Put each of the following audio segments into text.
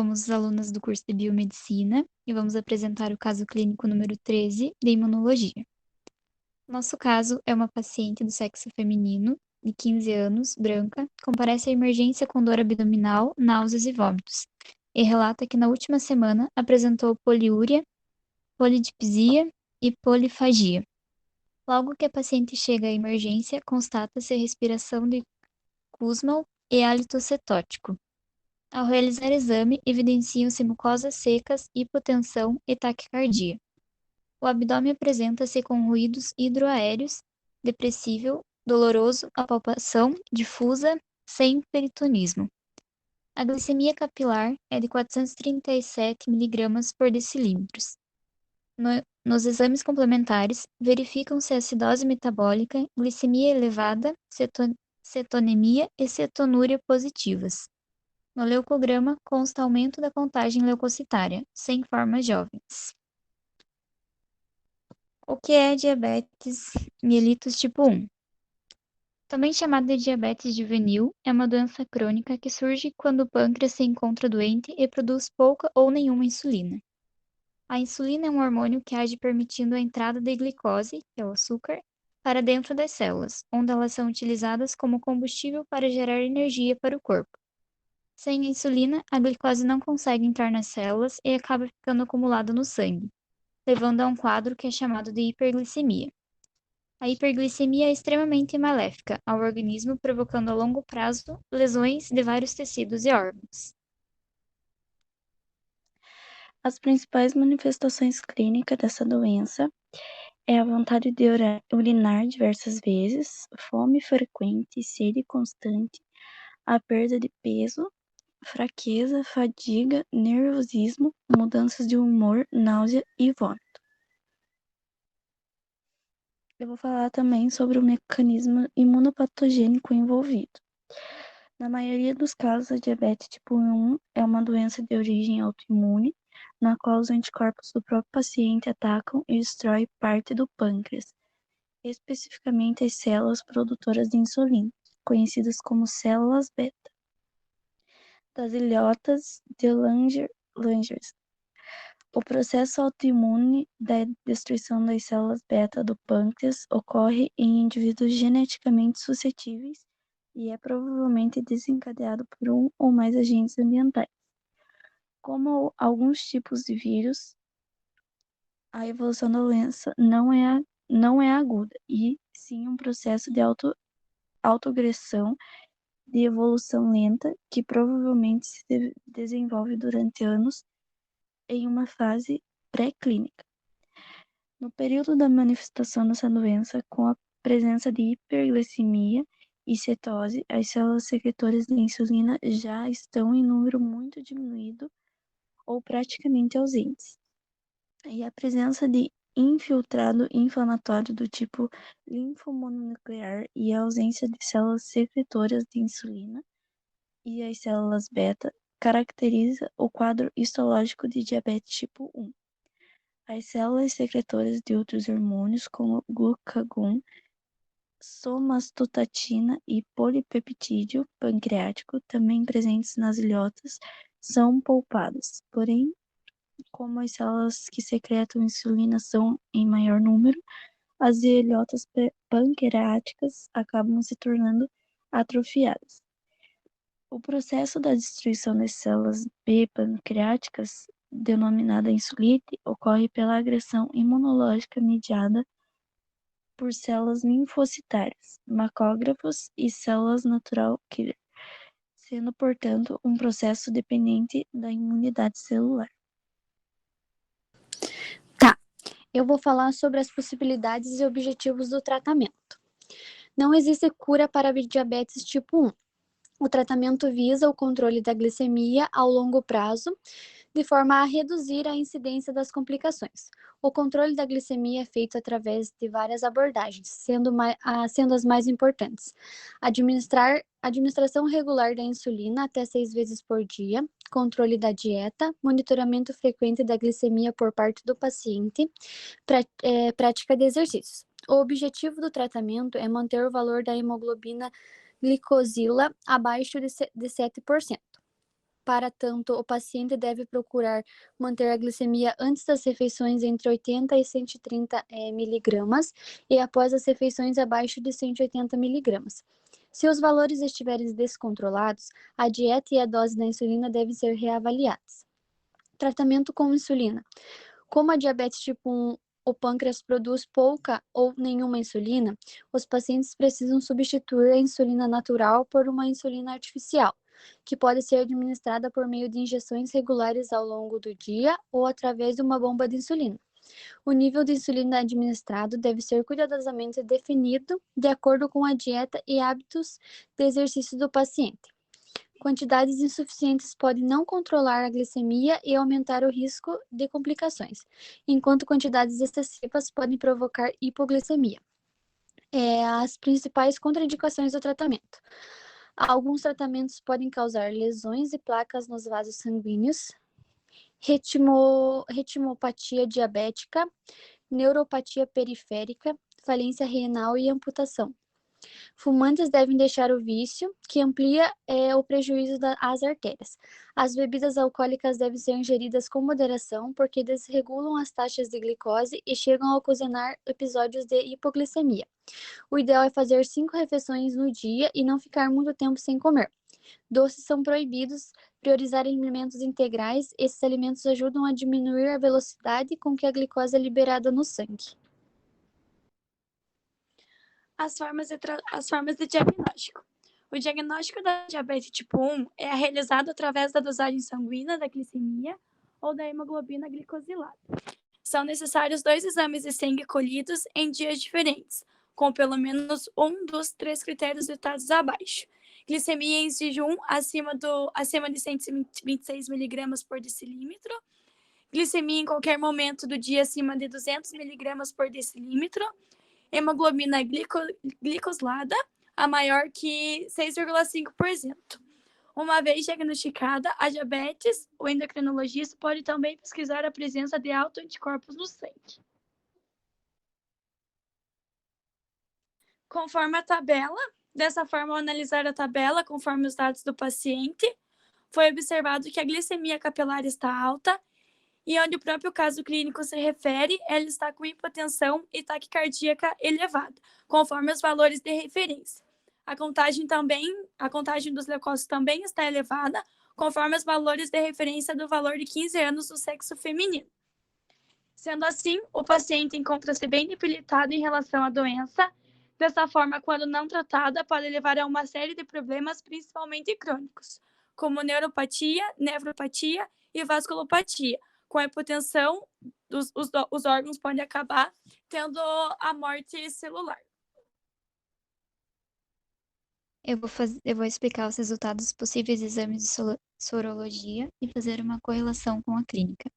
Somos alunas do curso de Biomedicina e vamos apresentar o caso clínico número 13 de imunologia. Nosso caso é uma paciente do sexo feminino, de 15 anos, branca, comparece à emergência com dor abdominal, náuseas e vômitos, e relata que na última semana apresentou poliúria, polidipsia e polifagia. Logo que a paciente chega à emergência, constata-se respiração de Kussmaul e hálito cetótico. Ao realizar exame, evidenciam-se mucosas secas, hipotensão e taquicardia. O abdômen apresenta-se com ruídos hidroaéreos, depressível, doloroso, a palpação difusa, sem peritonismo. A glicemia capilar é de 437 mg por decilímetro. Nos exames complementares, verificam-se acidose metabólica, glicemia elevada, cetonemia e cetonúria positivas. No leucograma, consta aumento da contagem leucocitária, sem formas jovens. O que é diabetes mellitus tipo 1? Também chamada de diabetes juvenil, é uma doença crônica que surge quando o pâncreas se encontra doente e produz pouca ou nenhuma insulina. A insulina é um hormônio que age permitindo a entrada de glicose, que é o açúcar, para dentro das células, onde elas são utilizadas como combustível para gerar energia para o corpo. Sem a insulina, a glicose não consegue entrar nas células e acaba ficando acumulada no sangue, levando a um quadro que é chamado de hiperglicemia. A hiperglicemia é extremamente maléfica ao organismo, provocando a longo prazo lesões de vários tecidos e órgãos. As principais manifestações clínicas dessa doença é a vontade de urinar diversas vezes, fome frequente, sede constante, a perda de peso, fraqueza, fadiga, nervosismo, mudanças de humor, náusea e vômito. Eu vou falar também sobre o mecanismo imunopatogênico envolvido. Na maioria dos casos, a diabetes tipo 1 é uma doença de origem autoimune, na qual os anticorpos do próprio paciente atacam e destroem parte do pâncreas, especificamente as células produtoras de insulina, conhecidas como células beta, das ilhotas de Langerhans. O processo autoimune da destruição das células beta do pâncreas ocorre em indivíduos geneticamente suscetíveis e é provavelmente desencadeado por um ou mais agentes ambientais. Como alguns tipos de vírus, a evolução da doença não é aguda, e sim um processo de autoagressão de evolução lenta que provavelmente se desenvolve durante anos em uma fase pré-clínica. No período da manifestação dessa doença, com a presença de hiperglicemia e cetose, as células secretoras de insulina já estão em número muito diminuído ou praticamente ausentes. E a presença de infiltrado inflamatório do tipo linfomononuclear e a ausência de células secretoras de insulina e as células beta caracteriza o quadro histológico de diabetes tipo 1. As células secretoras de outros hormônios, como glucagon, somatostatina e polipeptídeo pancreático, também presentes nas ilhotas, são poupadas. Porém, como as células que secretam insulina são em maior número, as ilhotas pancreáticas acabam se tornando atrofiadas. O processo da destruição das células B pancreáticas, denominada insulite, ocorre pela agressão imunológica mediada por células linfocitárias, macrófagos e células natural killer, sendo, portanto, um processo dependente da imunidade celular. Eu vou falar sobre as possibilidades e objetivos do tratamento. Não existe cura para diabetes tipo 1. O tratamento visa o controle da glicemia ao longo prazo, de forma a reduzir a incidência das complicações. O controle da glicemia é feito através de várias abordagens, sendo as mais importantes. Administração regular da insulina até 6 vezes por dia, controle da dieta, monitoramento frequente da glicemia por parte do paciente, prática de exercícios. O objetivo do tratamento é manter o valor da hemoglobina glicosila abaixo de 7%. Para tanto, o paciente deve procurar manter a glicemia antes das refeições entre 80 e 130 miligramas e após as refeições abaixo de 180 miligramas. Se os valores estiverem descontrolados, a dieta e a dose da insulina devem ser reavaliadas. Tratamento com insulina. Como a diabetes tipo 1, o pâncreas produz pouca ou nenhuma insulina, os pacientes precisam substituir a insulina natural por uma insulina artificial, que pode ser administrada por meio de injeções regulares ao longo do dia ou através de uma bomba de insulina. O nível de insulina administrado deve ser cuidadosamente definido de acordo com a dieta e hábitos de exercício do paciente. Quantidades insuficientes podem não controlar a glicemia e aumentar o risco de complicações, enquanto quantidades excessivas podem provocar hipoglicemia. As principais contraindicações do tratamento. Alguns tratamentos podem causar lesões e placas nos vasos sanguíneos, retinopatia diabética, neuropatia periférica, falência renal e amputação. Fumantes devem deixar o vício, que amplia o prejuízo às artérias. As bebidas alcoólicas devem ser ingeridas com moderação, porque desregulam as taxas de glicose e chegam a ocasionar episódios de hipoglicemia. O ideal é fazer 5 refeições no dia e não ficar muito tempo sem comer. Doces são proibidos, priorizar alimentos integrais. Esses alimentos ajudam a diminuir a velocidade com que a glicose é liberada no sangue. As formas de diagnóstico. O diagnóstico da diabetes tipo 1 é realizado através da dosagem sanguínea da glicemia ou da hemoglobina glicosilada. São necessários 2 exames de sangue colhidos em dias diferentes, com pelo menos um dos 3 critérios citados abaixo. Glicemia em jejum acima de 126 mg por decilímetro. Glicemia em qualquer momento do dia acima de 200 mg por decilímetro. Hemoglobina glicosilada, a maior que 6,5%. Uma vez diagnosticada a diabetes, o endocrinologista pode também pesquisar a presença de autoanticorpos no sangue. Conforme a tabela, dessa forma, ao analisar a tabela conforme os dados do paciente, foi observado que a glicemia capilar está alta e onde o próprio caso clínico se refere, ela está com hipotensão e taquicardíaca elevada, conforme os valores de referência. A contagem dos leucócitos também está elevada, conforme os valores de referência do valor de 15 anos do sexo feminino. Sendo assim, o paciente encontra-se bem debilitado em relação à doença. Dessa forma, quando não tratada, pode levar a uma série de problemas, principalmente crônicos, como neuropatia, nefropatia e vasculopatia. Com a hipotensão, os órgãos podem acabar tendo a morte celular. Eu vou explicar os resultados dos possíveis exames de sorologia e fazer uma correlação com a clínica.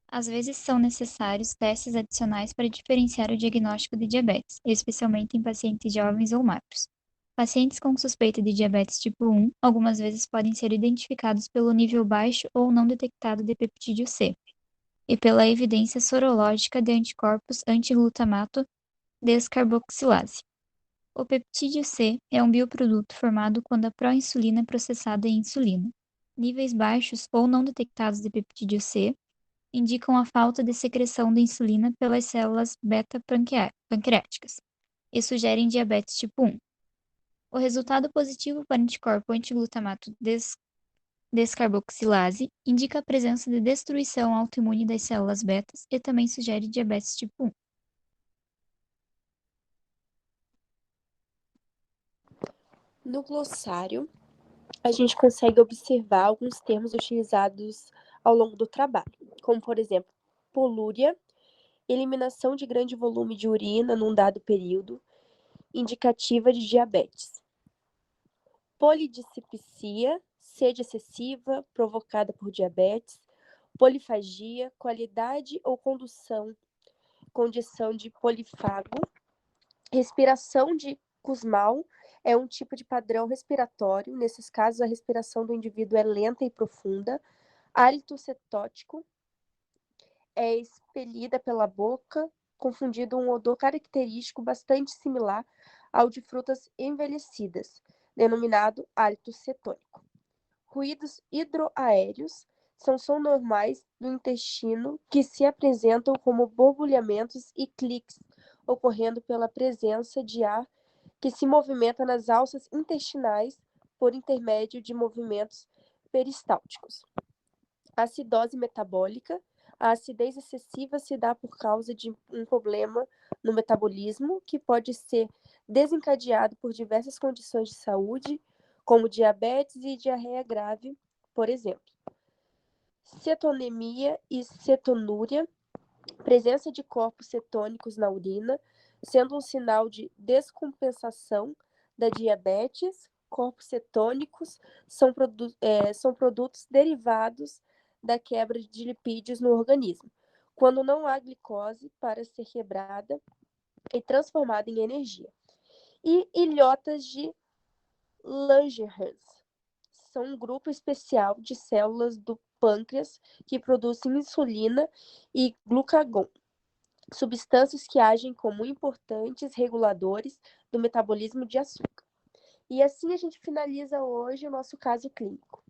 Às vezes são necessários testes adicionais para diferenciar o diagnóstico de diabetes, especialmente em pacientes jovens ou magros. Pacientes com suspeita de diabetes tipo 1 algumas vezes podem ser identificados pelo nível baixo ou não detectado de peptídeo C e pela evidência sorológica de anticorpos anti-glutamato descarboxilase. O peptídeo C é um bioproduto formado quando a proinsulina é processada em insulina. Níveis baixos ou não detectados de peptídeo C indicam a falta de secreção de insulina pelas células beta-pancreáticas e sugerem diabetes tipo 1. O resultado positivo para anticorpo antiglutamato descarboxilase indica a presença de destruição autoimune das células betas e também sugere diabetes tipo 1. No glossário, a gente consegue observar alguns termos utilizados ao longo do trabalho, como, por exemplo, polúria, eliminação de grande volume de urina num dado período, indicativa de diabetes. Polidipsia, sede excessiva provocada por diabetes, polifagia, qualidade ou condição de polífago, respiração de Kussmaul é um tipo de padrão respiratório. Nesses casos, a respiração do indivíduo é lenta e profunda. Hálito cetótico é expelida pela boca, confundindo um odor característico bastante similar ao de frutas envelhecidas, denominado hálito cetônico. ruídos hidroaéreos são sons normais do intestino que se apresentam como borbulhamentos e cliques, ocorrendo pela presença de ar que se movimenta nas alças intestinais por intermédio de movimentos peristálticos. Acidose metabólica. A acidez excessiva se dá por causa de um problema no metabolismo que pode ser desencadeado por diversas condições de saúde, como diabetes e diarreia grave, por exemplo. Cetonemia e cetonúria. Presença de corpos cetônicos na urina, sendo um sinal de descompensação da diabetes. Corpos cetônicos são produtos derivados da quebra de lipídios no organismo, quando não há glicose para ser quebrada e transformada em energia. E ilhotas de Langerhans são um grupo especial de células do pâncreas que produzem insulina e glucagon, substâncias que agem como importantes reguladores do metabolismo de açúcar. E assim a gente finaliza hoje o nosso caso clínico.